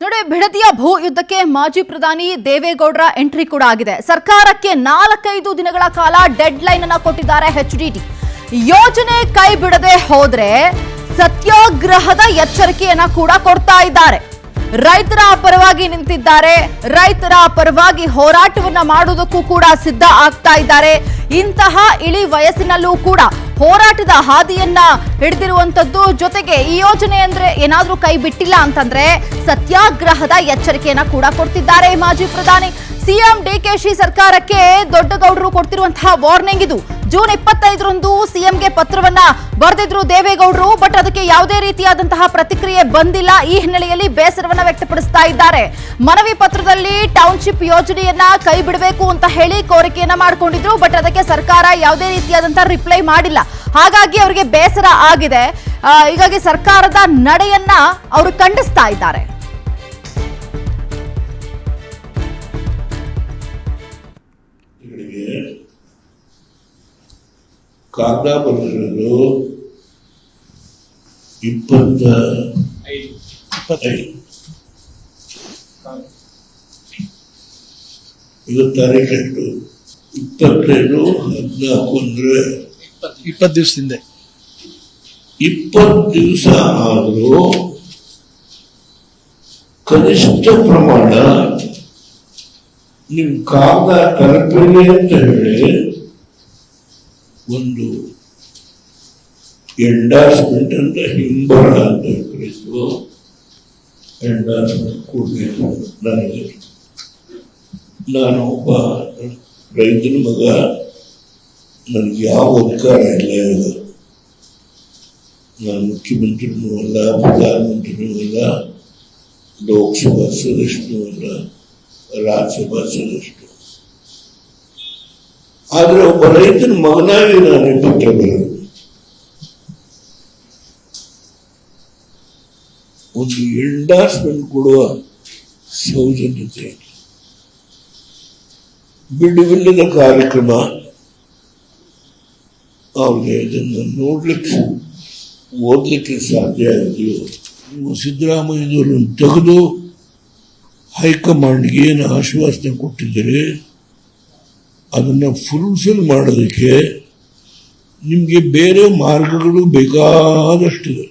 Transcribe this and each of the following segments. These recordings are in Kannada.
ನೋಡಿ, ಬಿಡದಿಯ ಭೂ ಯುದ್ಧಕ್ಕೆ ಮಾಜಿ ಪ್ರಧಾನಿ ದೇವೇಗೌಡರ ಎಂಟ್ರಿ ಕೂಡ ಆಗಿದೆ. ಸರ್ಕಾರಕ್ಕೆ 4-5 ದಿನಗಳ ಕಾಲ ಡೆಡ್ ಲೈನ್ ಅನ್ನು ಕೊಟ್ಟಿದ್ದಾರೆ HDD. ಯೋಜನೆ ಕೈ ಬಿಡದೆ ಹೋದ್ರೆ ಸತ್ಯಾಗ್ರಹದ ಎಚ್ಚರಿಕೆಯನ್ನ ಕೂಡ ಕೊಡ್ತಾ ಇದ್ದಾರೆ. ರೈತರ ಪರವಾಗಿ ನಿಂತಿದ್ದಾರೆ, ರೈತರ ಪರವಾಗಿ ಹೋರಾಟವನ್ನ ಮಾಡುವುದಕ್ಕೂ ಕೂಡ ಸಿದ್ಧ ಆಗ್ತಾ ಇದ್ದಾರೆ. ಇಂತಹ ಇಳಿ ವಯಸ್ಸಿನಲ್ಲೂ ಕೂಡ ಹೋರಾಟದ ಹಾದಿಯನ್ನ ಹಿಡಿದಿರುವಂತದ್ದು. ಜೊತೆಗೆ ಈ ಯೋಜನೆ ಅಂದ್ರೆ ಏನಾದ್ರೂ ಕೈ ಬಿಟ್ಟಿಲ್ಲ ಅಂತಂದ್ರೆ ಸತ್ಯಾಗ್ರಹದ ಎಚ್ಚರಿಕೆಯನ್ನ ಕೂಡ ಕೊಡ್ತಿದ್ದಾರೆ ಮಾಜಿ ಪ್ರಧಾನಿ. ಸಿಎಂ DKಶಿ ಸರ್ಕಾರಕ್ಕೆ ದೊಡ್ಡಗೌಡರು ಕೊಡ್ತಿರುವಂತಹ ವಾರ್ನಿಂಗ್ ಇದು. ಜೂನ್ 25ರಂದು ಸಿಎಂಗೆ ಪತ್ರವನ್ನ ಬರೆದಿದ್ರು ದೇವೇಗೌಡರು. ಬಟ್ ಅದಕ್ಕೆ ಯಾವುದೇ ರೀತಿಯಾದಂತಹ ಪ್ರತಿಕ್ರಿಯೆ ಬಂದಿಲ್ಲ. ಈ ಹಿನ್ನೆಲೆಯಲ್ಲಿ ಬೇಸರವನ್ನ ವ್ಯಕ್ತಪಡಿಸ್ತಾ ಇದ್ದಾರೆ. ಮನವಿ ಪತ್ರದಲ್ಲಿ ಟೌನ್ಶಿಪ್ ಯೋಜನೆಯನ್ನ ಕೈ ಬಿಡಬೇಕು ಅಂತ ಹೇಳಿ ಕೋರಿಕೆಯನ್ನ ಮಾಡಿಕೊಂಡಿದ್ರು. ಬಟ್ ಅದಕ್ಕೆ ಸರ್ಕಾರ ಯಾವುದೇ ರೀತಿಯಾದಂತಹ ರಿಪ್ಲೈ ಮಾಡಿಲ್ಲ. ಹಾಗಾಗಿ ಅವರಿಗೆ ಬೇಸರ ಆಗಿದೆ. ಹೀಗಾಗಿ ಸರ್ಕಾರದ ನಡೆಯನ್ನ ಅವರು ಖಂಡಿಸ್ತಾ ಇದ್ದಾರೆ. ಕಾಗದ ಬರೆದಿರೋದು 25 ಇವತ್ತು ತಾರೀಖು 25 14 ಅಂದ್ರೆ 20 ದಿವಸದಿಂದ 20 ದಿವಸ ಆದರೂ ಕನಿಷ್ಠ ಪ್ರಮಾಣ ನಿಮ್ ಕಾಗದ ತಲುಪಿದೆ ಅಂತ ಹೇಳಿ ಒಂದು ಎಂಡಾರ್ಸ್ಮೆಂಟ್ ಅಂತ ಹಿಂಬರ ಅಂತ ಕರೀತು. ಎಂಡಾರ್ಸ್ಮೆಂಟ್ ಕೊಡಬೇಕು. ನಾನು ಒಬ್ಬ ರೈತನ ಮಗ, ನನಗೆ ಯಾವ ಅಧಿಕಾರ ಇಲ್ಲ. ಈಗ ನಾನು ಮುಖ್ಯಮಂತ್ರಿನೂ ಅಲ್ಲ, ಪ್ರಧಾನಮಂತ್ರಿನೂ ಅಲ್ಲ, ಲೋಕಸಭಾ ಸದಸ್ಯನೂ ಅಲ್ಲ, ರಾಜ್ಯಸಭಾ ಸದಸ್ಯರು. ಆದ್ರೆ ಒಬ್ಬ ರೈತನ ಮಗನಾಗಿ ನಾನು ಪತ್ರ ಬರೆದು ಒಂದು ಎಂಡಾರ್ಸ್ಮೆಂಟ್ ಕೊಡುವ ಸೌಜನ್ಯತೆ, ಬಿಡುವಿಲ್ಲದ ಕಾರ್ಯಕ್ರಮ. ಅವ್ರಿಗೆ ಇದನ್ನು ನೋಡ್ಲಿಕ್ಕೆ ಓದ್ಲಿಕ್ಕೆ ಸಾಧ್ಯ ಆಗಿದೆಯೋ? ನೀವು ಸಿದ್ದರಾಮಯ್ಯನವರನ್ನು ತೆಗೆದು ಹೈಕಮಾಂಡ್ಗೆ ಏನು ಆಶ್ವಾಸನೆ ಕೊಟ್ಟಿದ್ದೀರಿ ಅದನ್ನು ಫುಲ್ಫಿಲ್ ಮಾಡೋದಕ್ಕೆ ನಿಮಗೆ ಬೇರೆ ಮಾರ್ಗಗಳು ಬೇಕಾದಷ್ಟಿದೆ.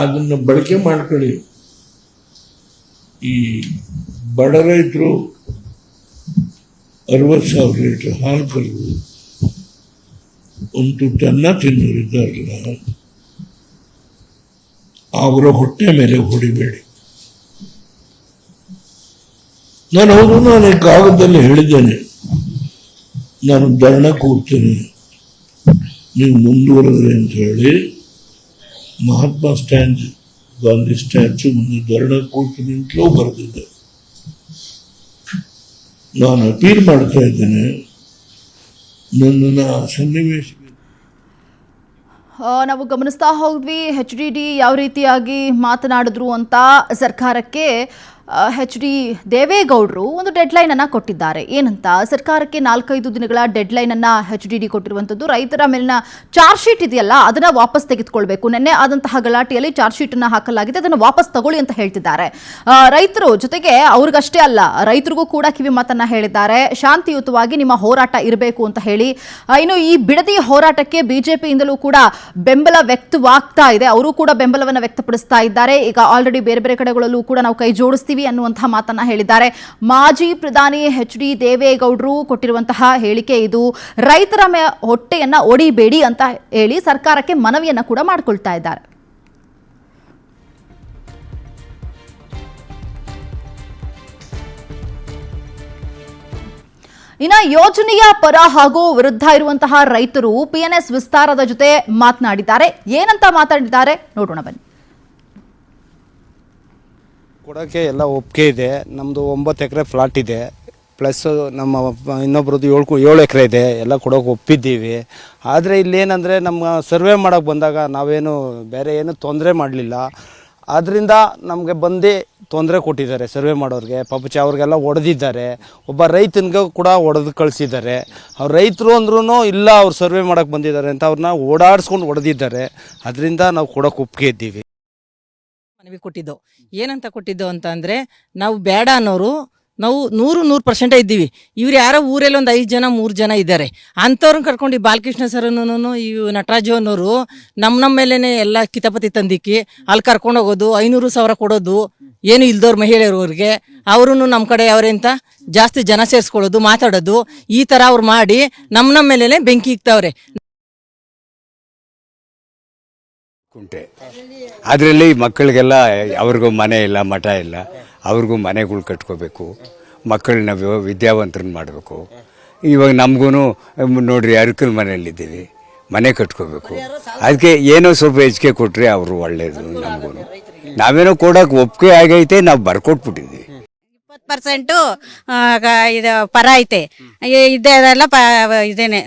ಅದನ್ನು ಬಳಕೆ ಮಾಡ್ಕೊಳ್ಳಿ. ಈ ಬಡ ರೈತರು 60,000 ಲೀಟರ್ ಹಾಲು ಕರೆದು ಒಂದು ತುಟ್ಟನ್ನ ತಿನ್ನೋರಿದ್ದಾರಲ್ಲ, ಅವರ ಹೊಟ್ಟೆ ಮೇಲೆ ಹೊಡಿಬೇಡಿ. ನಾನು ಈ ಕಾಗದದಲ್ಲಿ ಹೇಳಿದ್ದೇನೆ, ನಾನು ಧರಣ ಕೂರ್ತೇನೆ, ನೀವು ಮುಂದುವರೆದ್ರೆ ಅಂತ ಹೇಳಿ ಮಹಾತ್ಮ ಗಾಂಧಿ ಸ್ಟ್ಯಾಚ್ಯೂ ಮುಂದೆ ಧರಣ ಕೂರ್ತೀನಿ ಅಂತಲೂ ಬರೆದಿದ್ದೆ. ನಾನು ಅಪೀಲ್ ಮಾಡ್ತಾ ಇದ್ದೇನೆ, ನನ್ನ ಸನ್ನಿವೇಶ ನಾವು ಗಮನಿಸ್ತಾ ಹೋದ್ವಿ HDD ಯಾವ ರೀತಿಯಾಗಿ ಮಾತನಾಡಿದ್ರು ಅಂತ. ಸರ್ಕಾರಕ್ಕೆ HD ದೇವೇಗೌಡರು ಒಂದು ಡೆಡ್ ಲೈನ್ ಅನ್ನ ಕೊಟ್ಟಿದ್ದಾರೆ. ಏನಂತ, ಸರ್ಕಾರಕ್ಕೆ 4-5 ದಿನಗಳ ಡೆಡ್ ಲೈನ್ ಅನ್ನ HDD ಕೊಟ್ಟಿರುವಂತದ್ದು. ರೈತರ ಮೇಲಿನ ಚಾರ್ಜ್ ಶೀಟ್ ಇದೆಯಲ್ಲ ಅದನ್ನ ವಾಪಸ್ ತೆಗೆದುಕೊಳ್ಬೇಕು. ನಿನ್ನೆ ಆದಂತಹ ಗಲಾಟೆಯಲ್ಲಿ ಚಾರ್ಜ್ ಶೀಟ್ ಅನ್ನ ಹಾಕಲಾಗಿದೆ, ಅದನ್ನು ವಾಪಸ್ ತಗೊಳ್ಳಿ ಅಂತ ಹೇಳ್ತಿದ್ದಾರೆ ರೈತರು. ಜೊತೆಗೆ ಅವ್ರಿಗಷ್ಟೇ ಅಲ್ಲ, ರೈತರಿಗೂ ಕೂಡ ಕಿವಿ ಮಾತನ್ನ ಹೇಳಿದ್ದಾರೆ. ಶಾಂತಿಯುತವಾಗಿ ನಿಮ್ಮ ಹೋರಾಟ ಇರಬೇಕು ಅಂತ ಹೇಳಿ. ಇನ್ನು ಈ ಬಿಡದಿ ಹೋರಾಟಕ್ಕೆ ಬಿಜೆಪಿಯಿಂದಲೂ ಕೂಡ ಬೆಂಬಲ ವ್ಯಕ್ತವಾಗ್ತಾ ಇದೆ. ಅವರು ಕೂಡ ಬೆಂಬಲವನ್ನು ವ್ಯಕ್ತಪಡಿಸ್ತಾ ಇದ್ದಾರೆ. ಈಗ ಆಲ್ರೆಡಿ ಬೇರೆ ಬೇರೆ ಕಡೆಗಳಲ್ಲೂ ಕೂಡ ನಾವು ಕೈ ಜೋಡಿಸ್ತೀವಿ ಅನ್ನುವಂತಹ ಮಾತನ್ನ ಹೇಳಿದ್ದಾರೆ. ಮಾಜಿ ಪ್ರಧಾನಿ HD ದೇವೇಗೌಡರು ಕೊಟ್ಟಿರುವಂತಹ ಹೇಳಿಕೆ ಇದು. ರೈತರ ಹೊಟ್ಟೆಯನ್ನ ಒಡಿಬೇಡಿ ಅಂತ ಹೇಳಿ ಸರ್ಕಾರಕ್ಕೆ ಮನವಿಯನ್ನ ಕೂಡ ಮಾಡಿಕೊಳ್ತಾ ಇದ್ದಾರೆ. ಇನ್ನ ಯೋಜನೆಯ ಪರ ಹಾಗೂ ವಿರುದ್ಧ ಇರುವಂತಹ ರೈತರು PNS ವಿಸ್ತಾರದ ಜೊತೆ ಮಾತನಾಡಿದ್ದಾರೆ. ಏನಂತ ಮಾತಾಡಿದ್ದಾರೆ ನೋಡೋಣ ಬನ್ನಿ. ಕೊಡೋಕ್ಕೆ ಎಲ್ಲ ಒಪ್ಪಿಗೆ ಇದೆ. ನಮ್ಮದು 9 ಎಕರೆ ಫ್ಲಾಟ್ ಇದೆ, ಪ್ಲಸ್ ನಮ್ಮ ಇನ್ನೊಬ್ರದ್ದು 7 ಎಕರೆ ಇದೆ. ಎಲ್ಲ ಕೊಡೋಕೆ ಒಪ್ಪಿದ್ದೀವಿ. ಆದರೆ ಇಲ್ಲೇನಂದರೆ ನಮ್ಮ ಸರ್ವೆ ಮಾಡೋಕ್ಕೆ ಬಂದಾಗ ನಾವೇನು ಬೇರೆ ಏನು ತೊಂದರೆ ಮಾಡಲಿಲ್ಲ. ಆದ್ದರಿಂದ ನಮಗೆ ಬಂದು ತೊಂದರೆ ಕೊಟ್ಟಿದ್ದಾರೆ ಸರ್ವೆ ಮಾಡೋರಿಗೆ. ಪಾಪಚ ಅವ್ರಿಗೆಲ್ಲ ಹೊಡೆದಿದ್ದಾರೆ. ಒಬ್ಬ ರೈತನಿಗೆ ಕೂಡ ಹೊಡೆದು ಕಳಿಸಿದ್ದಾರೆ. ಅವ್ರು ರೈತರು ಅಂದ್ರೂ ಇಲ್ಲ ಅವ್ರು ಸರ್ವೆ ಮಾಡೋಕ್ಕೆ ಬಂದಿದ್ದಾರೆ ಅಂತ ಅವ್ರನ್ನ ಓಡಾಡಿಸ್ಕೊಂಡು ಹೊಡೆದಿದ್ದಾರೆ. ಅದರಿಂದ ನಾವು ಕೊಡೋಕೆ ಒಪ್ಪಿಗೆ ಇದ್ದೀವಿ. ಮನವಿ ಕೊಟ್ಟಿದ್ದು ಏನಂತ ಕೊಟ್ಟಿದ್ದು ಅಂತ ಅಂದರೆ, ನಾವು ಬೇಡ ಅನ್ನೋರು ನಾವು 100% ಇದ್ದೀವಿ. ಇವ್ರು ಯಾರೋ ಊರಲ್ಲಿ ಒಂದು 5 ಜನ 3 ಜನ ಇದ್ದಾರೆ. ಅಂಥವ್ರನ್ನ ಕರ್ಕೊಂಡು ಈ ಬಾಲಕೃಷ್ಣ ಸರ್ನು ಈ ನಟರಾಜು ಅನ್ನೋರು ನಮ್ಮ ಮೇಲೇ ಎಲ್ಲ ಕಿತಾಪತಿ ತಂದಿಕ್ಕಿ ಅಲ್ಲಿ ಕರ್ಕೊಂಡು ಹೋಗೋದು, 500,000 ಕೊಡೋದು, ಏನು ಇಲ್ದವ್ರ ಮಹಿಳೆಯರವ್ರಿಗೆ ಅವರು ನಮ್ಮ ಕಡೆ ಅವರೇ ಅಂತ ಜಾಸ್ತಿ ಜನ ಸೇರಿಸ್ಕೊಳ್ಳೋದು, ಮಾತಾಡೋದು, ಈ ಥರ ಅವ್ರು ಮಾಡಿ ನಮ್ಮ ಮೇಲೇ ಬೆಂಕಿ ಇಕ್ತವ್ರೆ. ಕುಂಟೆ ಅದರಲ್ಲಿ ಮಕ್ಕಳಿಗೆಲ್ಲ ಅವ್ರಿಗೂ ಮನೆ ಇಲ್ಲ, ಮಠ ಇಲ್ಲ, ಅವ್ರಿಗೂ ಮನೆಗಳು ಕಟ್ಕೋಬೇಕು, ಮಕ್ಕಳನ್ನ ವಿದ್ಯಾವಂತರನ್ನ ಮಾಡಬೇಕು. ಇವಾಗ ನಮಗೂ ನೋಡ್ರಿ ಅರಕಲ್ ಮನೆಯಲ್ಲಿದ್ದೀವಿ, ಮನೆ ಕಟ್ಕೋಬೇಕು. ಅದಕ್ಕೆ ಏನೋ ಸ್ವಲ್ಪ ಹೆಚ್ಚಿಗೆ ಕೊಟ್ಟರೆ ಅವರು ಒಳ್ಳೇದು. ನಮಗೂ ನಾವೇನೋ ಕೊಡೋಕೆ ಒಪ್ಪಿಗೆ ಆಗೈತೆ, ನಾವು ಬರ್ಕೊಟ್ಬಿಟ್ಟಿದ್ದೀವಿ. 20% ಇದು ಪರ ಐತೆ, ಇದೆಲ್ಲ ಇದೇನೆ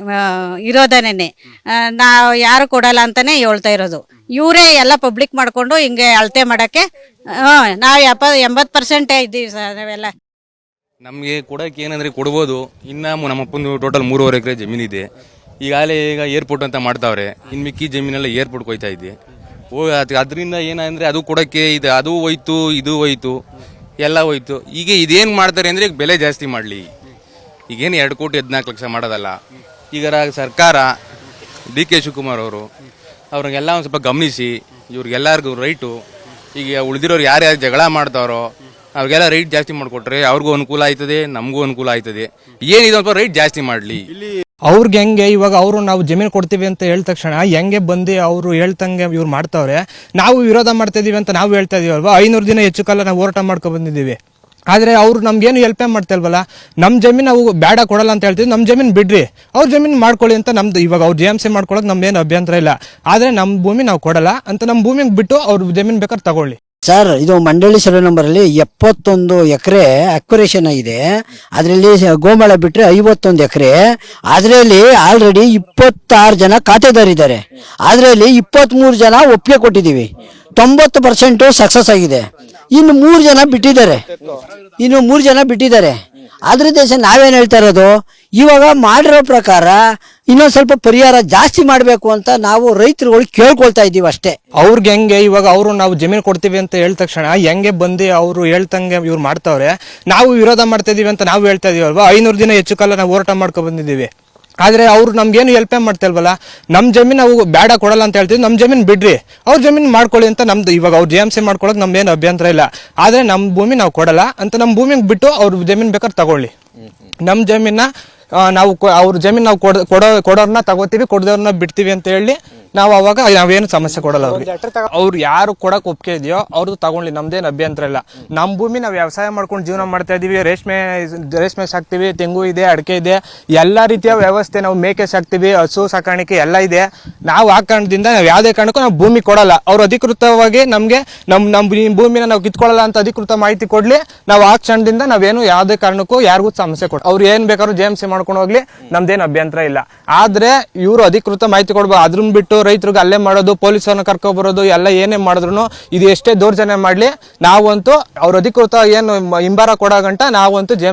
ಇರೋದನೇ. ನಾವು ಯಾರು ಕೊಡಲ್ಲ ಅಂತಾನೆ ಹೇಳ್ತಾ ಇರೋದು. ಇವರೇ ಎಲ್ಲ ಪಬ್ಲಿಕ್ ಮಾಡಿಕೊಂಡು ಹಿಂಗೆ ಅಳತೆ ಮಾಡೋಕ್ಕೆ ನಾವು 80% ಇದ್ದೀವಿ ಸರ್. ನಾವೆಲ್ಲ ನಮಗೆ ಕೊಡೋಕೆ ಏನಂದರೆ ಕೊಡ್ಬೋದು. ಇನ್ನು ನಮ್ಮಪ್ಪಂದು ಟೋಟಲ್ 3.5 ಎಕರೆ ಜಮೀನಿದೆ. ಈಗಾಗಲೇ ಈಗ ಏರ್ಪೋರ್ಟ್ ಅಂತ ಮಾಡ್ತಾವ್ರೆ. ಇನ್ನು ಮಿಕ್ಕಿ ಜಮೀನೆಲ್ಲ ಏರ್ಪೋರ್ಟ್ಗೆ ಹೋಯ್ತಾ ಇದ್ದೆ. ಅದರಿಂದ ಏನಂದರೆ ಅದು ಕೊಡೋಕ್ಕೆ ಅದು ಹೋಯ್ತು, ಇದು ಹೋಯ್ತು, ಎಲ್ಲ ಹೋಯ್ತು. ಈಗ ಇದೇನು ಮಾಡ್ತಾರೆ ಅಂದರೆ ಬೆಲೆ ಜಾಸ್ತಿ ಮಾಡಲಿ. ಈಗೇನು 2,14,00,000 ಮಾಡೋದಲ್ಲ. ಈಗ ಸರ್ಕಾರ DK ಶಿವಕುಮಾರ್ ಅವರು ಅವ್ರಿಗೆಲ್ಲ ಒಂದು ಸ್ವಲ್ಪ ಗಮನಿಸಿ ಇವ್ರಿಗೆಲ್ಲರಿಗೂ ರೈಟು, ಈಗ ಉಳಿದಿರೋರು ಯಾರ್ಯಾರು ಜಗಳ ಮಾಡ್ತಾರೋ ಅವ್ರಿಗೆಲ್ಲ ರೈಟ್ ಜಾಸ್ತಿ ಮಾಡಿಕೊಟ್ರೆ ಅವ್ರಿಗೂ ಅನುಕೂಲ ಆಯ್ತದೆ, ನಮಗೂ ಅನುಕೂಲ ಆಯ್ತದೆ. ಏನಿದೆ ಸ್ವಲ್ಪ ರೈಟ್ ಜಾಸ್ತಿ ಮಾಡಲಿ. ಅವ್ರಿಗೆ ಹೆಂಗೆ ಇವಾಗ ಅವರು ನಾವು ಜಮೀನು ಕೊಡ್ತೀವಿ ಅಂತ ಹೇಳಿದ ತಕ್ಷಣ ಹೆಂಗೆ ಬಂದು ಅವರು ಹೇಳ್ತಂಗೆ ಇವ್ರು ಮಾಡ್ತಾವ್ರೆ. ನಾವು ವಿರೋಧ ಮಾಡ್ತಾ ಇದೀವಿ ಅಂತ ನಾವು ಹೇಳ್ತಾ ಇದೀವಲ್ವಾ. 500 ದಿನ ಹೆಚ್ಚು ಕಾಲ ನಾವು ಹೋರಾಟ ಮಾಡ್ಕೊ ಬಂದಿದ್ದೀವಿ. ಆದರೆ ಅವ್ರು ನಮ್ಗೇನು ಹೆಲ್ಪೇ ಮಾಡ್ತಾ ಇಲ್ವಲ್ಲ. ನಮ್ಮ ಜಮೀನು ನಾವು ಬೇಡ ಕೊಡಲ್ಲ ಅಂತ ಹೇಳ್ತೀವಿ. ನಮ್ಮ ಜಮೀನು ಬಿಡ್ರಿ, ಅವ್ರ ಜಮೀನು ಮಾಡ್ಕೊಳ್ಳಿ ಅಂತ ನಮ್ದು ಇವಾಗ ಅವ್ರು JMC ಮಾಡ್ಕೊಳಕ್ಕೆ ನಮ್ದೇನು ಅಭ್ಯಂತರ ಇಲ್ಲ. ಆದರೆ ನಮ್ಮ ಭೂಮಿ ನಾವು ಕೊಡಲ್ಲ ಅಂತ ನಮ್ಮ ಭೂಮಿಗೆ ಬಿಟ್ಟು ಅವ್ರ ಜಮೀನು ಬೇಕಾದ್ರೆ ತಗೊಳ್ಳಿ. ಸರ್, ಇದು ಮಂಡಳಿ ಸರ್ವೆ ನಂಬರಲ್ಲಿ 71 ಎಕರೆ ಅಕ್ಯುರೇಷನ್ ಆಗಿದೆ. ಅದರಲ್ಲಿ ಗೋಮಾಳ ಬಿಟ್ಟರೆ 51 ಎಕರೆ. ಅದರಲ್ಲಿ ಆಲ್ರೆಡಿ 26 ಜನ ಖಾತೆದಾರಿದ್ದಾರೆ. ಅದರಲ್ಲಿ 23 ಜನ ಒಪ್ಪಿಗೆ ಕೊಟ್ಟಿದ್ದೀವಿ. 90% ಸಕ್ಸಸ್ ಆಗಿದೆ. ಇನ್ನು 3 ಜನ ಬಿಟ್ಟಿದ್ದಾರೆ. ಅದ್ರ ದೇಶ ನಾವೇನು ಹೇಳ್ತಾ ಇರೋದು, ಇವಾಗ ಮಾಡಿರೋ ಪ್ರಕಾರ ಇನ್ನೊಂದು ಸ್ವಲ್ಪ ಪರಿಹಾರ ಜಾಸ್ತಿ ಮಾಡಬೇಕು ಅಂತ ನಾವು ರೈತರುಗಳು ಕೇಳ್ಕೊಳ್ತಾ ಇದ್ದೀವಿ ಅಷ್ಟೇ. ಅವ್ರಿಗೆ ಹೆಂಗೆ ಇವಾಗ ಅವರು ನಾವು ಜಮೀನು ಕೊಡ್ತೀವಿ ಅಂತ ಹೇಳಿದ ತಕ್ಷಣ ಹೆಂಗೆ ಬಂದು ಅವರು ಹೇಳ್ತಂಗೆ ಇವ್ರು ಮಾಡ್ತಾವ್ರೆ. ನಾವು ವಿರೋಧ ಮಾಡ್ತಾ ಇದೀವಿ ಅಂತ ನಾವು ಹೇಳ್ತಾ ಇದೀವಲ್ವಾ. 500 ದಿನ ಹೆಚ್ಚು ಕಾಲ ನಾವು ಹೋರಾಟ ಮಾಡ್ಕೊ ಬಂದಿದ್ದೀವಿ. ಆದರೆ ಅವ್ರು ನಮ್ಗೇನು ಹೆಲ್ಪೇ ಮಾಡ್ತಾ ಇಲ್ವಲ್ಲ. ನಮ್ಮ ಜಮೀನು ನಾವು ಬೇಡ ಕೊಡಲ್ಲ ಅಂತ ಹೇಳ್ತೀವಿ. ನಮ್ಮ ಜಮೀನು ಬಿಡ್ರಿ, ಅವ್ರ ಜಮೀನು ಮಾಡ್ಕೊಳ್ಳಿ ಅಂತ ನಮ್ದು ಇವಾಗ ಅವ್ರು JMC ಮಾಡ್ಕೊಳಕ್ಕೆ ನಮ್ದೇನು ಅಭ್ಯಂತರ ಇಲ್ಲ. ಆದರೆ ನಮ್ಮ ಭೂಮಿ ನಾವು ಕೊಡಲ್ಲ ಅಂತ ನಮ್ಮ ಭೂಮಿಗೆ ಬಿಟ್ಟು ಅವ್ರ ಜಮೀನು ಬೇಕಾದ್ರೆ ತಗೊಳ್ಳಿ. ನಮ್ಮ ಜಮೀನ ನಾವು ಅವ್ರ ಜಮೀನು ನಾವು ಕೊಡೋರ್ನ ತಗೋತೀವಿ, ಕೊಡದವ್ರನ್ನ ಬಿಡ್ತೀವಿ ಅಂತ ಹೇಳಿ ನಾವು ಅವಾಗ ನಾವೇನು ಸಮಸ್ಯೆ ಕೊಡಲ್ಲ ಅವ್ರಿಗೆ. ಅವ್ರು ಯಾರು ಕೊಡಕ್ಕೆ ಒಪ್ಪಿಗೆ ಇದೆಯೋ ಅವ್ರದ್ದು ತಗೊಳ್ಳಿ, ನಮ್ದೇನು ಅಭ್ಯಂತರ ಇಲ್ಲ. ನಮ್ಮ ಭೂಮಿ ನಾವು ವ್ಯವಸಾಯ ಮಾಡ್ಕೊಂಡು ಜೀವನ ಮಾಡ್ತಾ ಇದೀವಿ. ರೇಷ್ಮೆ ಸಾಕ್ತೀವಿ, ತೆಂಗು ಇದೆ, ಅಡಿಕೆ ಇದೆ, ಎಲ್ಲ ರೀತಿಯ ವ್ಯವಸ್ಥೆ. ನಾವು ಮೇಕೆ ಸಾಕ್ತೀವಿ, ಹಸು ಸಾಕಾಣಿಕೆ ಎಲ್ಲ ಇದೆ. ನಾವು ಆ ಕಾರಣದಿಂದ ನಾವು ಯಾವುದೇ ಕಾರಣಕ್ಕೂ ನಾವು ಭೂಮಿ ಕೊಡಲ್ಲ. ಅವ್ರು ಅಧಿಕೃತವಾಗಿ ನಮಗೆ ನಮ್ಮ ಭೂಮಿನ ನಾವು ಕಿತ್ಕೊಳ್ಳಲ್ಲ ಅಂತ ಅಧಿಕೃತ ಮಾಹಿತಿ ಕೊಡ್ಲಿ. ನಾವು ಆ ಕ್ಷಣದಿಂದ ನಾವೇನು ಯಾವುದೇ ಕಾರಣಕ್ಕೂ ಯಾರಿಗೂ ಸಮಸ್ಯೆ ಕೊಡ. ಅವ್ರು ಏನ್ ಬೇಕಾದ್ರೂ JMC ಮಾಡ್ಕೊಂಡು ಹೋಗ್ಲಿ, ನಮ್ದೇನು ಅಭ್ಯಂತರ ಇಲ್ಲ. ಆದ್ರೆ ಇವರು ಅಧಿಕೃತ ಮಾಹಿತಿ ಕೊಡ್ಬೋದು. ಅದ್ರನ್ನ ಬಿಟ್ಟು ರೈತರಿಗೆ ಅಲ್ಲೇ ಮಾಡೋದು, ಪೊಲೀಸರನ್ನ ಕರ್ಕೊಬರೋದು, ಎಲ್ಲ ಏನೇ ಮಾಡಿದ್ರು ಇದು ಎಷ್ಟೇ ದೌರ್ಜನ್ಯ ಮಾಡ್ಲಿ, ನಾವಂತೂ ಅವ್ರ ಅಧಿಕೃತ ಏನು ಹಿಂಬಾರ ಕೊಡೋ ಗಂಟ ನಾವಂತೂ JMC